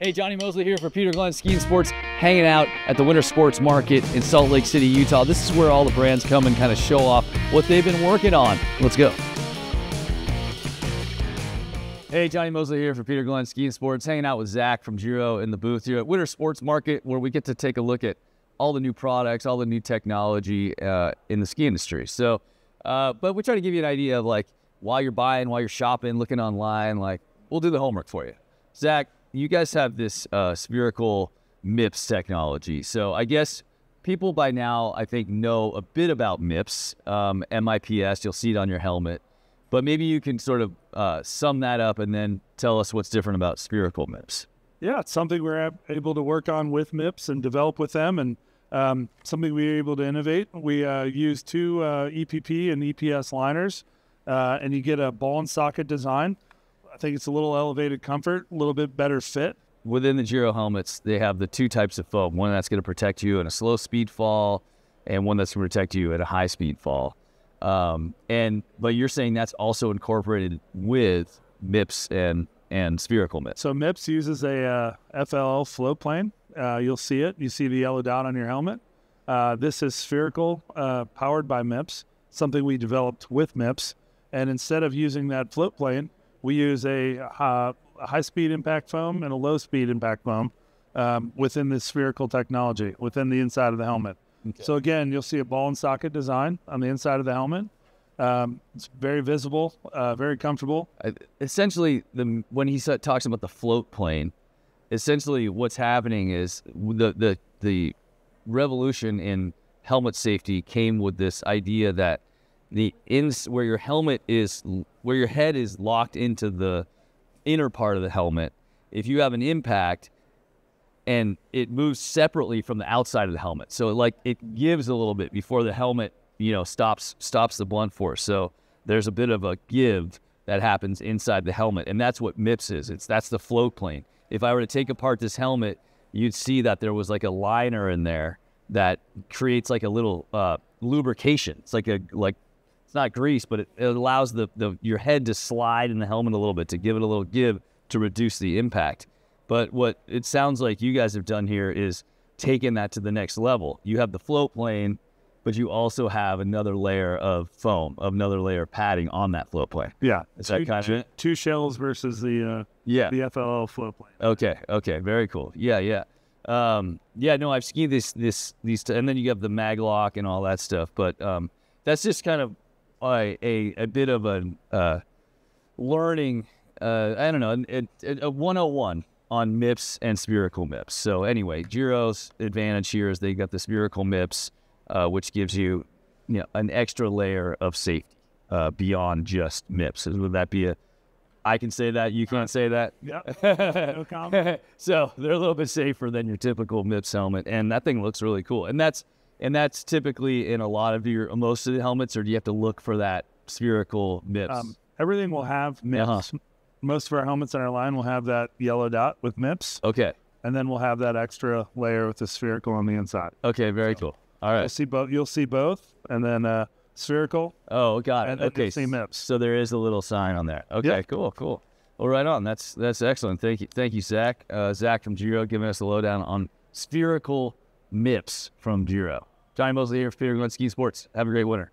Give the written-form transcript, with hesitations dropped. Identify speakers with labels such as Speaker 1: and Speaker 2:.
Speaker 1: Hey, Johnny Mosley here for Peter Glenn Ski and Sports, hanging out at the Winter Sports Market in Salt Lake City, Utah. This is where all the brands come and kind of show off what they've been working on. Let's go. Hey, Johnny Mosley here for Peter Glenn Ski and Sports, hanging out with Zach from Giro in the booth here at Winter Sports Market, where we get to take a look at all the new products, all the new technology in the ski industry. So, but we try to give you an idea of like while you're buying, while you're shopping, looking online, like we'll do the homework for you. Zach, you guys have this spherical MIPS technology. So I guess people by now, I think, know a bit about MIPS, MIPS. You'll see it on your helmet. But maybe you can sort of sum that up and then tell us what's different about spherical MIPS.
Speaker 2: Yeah, it's something we're able to work on with MIPS and develop with them, and something we were able to innovate. We use two EPP and EPS liners, and you get a ball and socket design. I think it's a little elevated comfort, a little bit better fit.
Speaker 1: Within the Giro helmets, they have the two types of foam. One that's going to protect you in a slow speed fall, and one that's going to protect you at a high speed fall. But you're saying that's also incorporated with MIPS and spherical MIPS.
Speaker 2: So MIPS uses a FLL float plane. You'll see it. You see the yellow dot on your helmet. This is spherical, powered by MIPS, something we developed with MIPS. And instead of using that float plane, we use a high-speed impact foam and a low-speed impact foam within this spherical technology, within the inside of the helmet. Okay. So again, you'll see a ball and socket design on the inside of the helmet. It's very visible, very comfortable.
Speaker 1: Essentially, when he talks about the float plane, essentially what's happening is the revolution in helmet safety came with this idea that where your head is locked into the inner part of the helmet, if you have an impact and it moves separately from the outside of the helmet, so like it gives a little bit before the helmet stops the blunt force. So there's a bit of a give that happens inside the helmet, and that's what MIPS is. That's the float plane. If I were to take apart this helmet, you'd see that there was like a liner in there that creates like a little lubrication. It's it's not grease, but it allows your head to slide in the helmet a little bit, to give it a little give to reduce the impact. But what it sounds like you guys have done here is taken that to the next level. You have the float plane, but you also have another layer of foam, another layer of padding on that float plane.
Speaker 2: Yeah.
Speaker 1: Is that kind of it?
Speaker 2: Two shells versus the FLL float plane.
Speaker 1: Okay, very cool. Yeah. No, I've skied these, and then you have the mag lock and all that stuff. But that's just kind of a bit of a learning, I don't know, a 101 on MIPS and spherical MIPS. So anyway, Giro's advantage here is they got the spherical MIPS, which gives you, an extra layer of safety beyond just MIPS. Would that be I can say that, you can't say that?
Speaker 2: Yeah, no comment.
Speaker 1: So they're a little bit safer than your typical MIPS helmet, and that thing looks really cool. And that's typically in a lot of most of the helmets, or do you have to look for that spherical MIPS?
Speaker 2: Everything will have MIPS. Most of our helmets in our line will have that yellow dot with MIPS.
Speaker 1: Okay.
Speaker 2: And then we'll have that extra layer with the spherical on the inside.
Speaker 1: Okay, very cool. All right.
Speaker 2: You'll see both, and then spherical.
Speaker 1: Oh, got it. Okay.
Speaker 2: See MIPS.
Speaker 1: So there is a little sign on there. Okay, yep. Cool. Well, right on. That's excellent. Thank you, Zach. Zach from Giro giving us a lowdown on spherical MIPS from Giro. Johnny Mosley here for Peter Glenn Ski Sports. Have a great winter.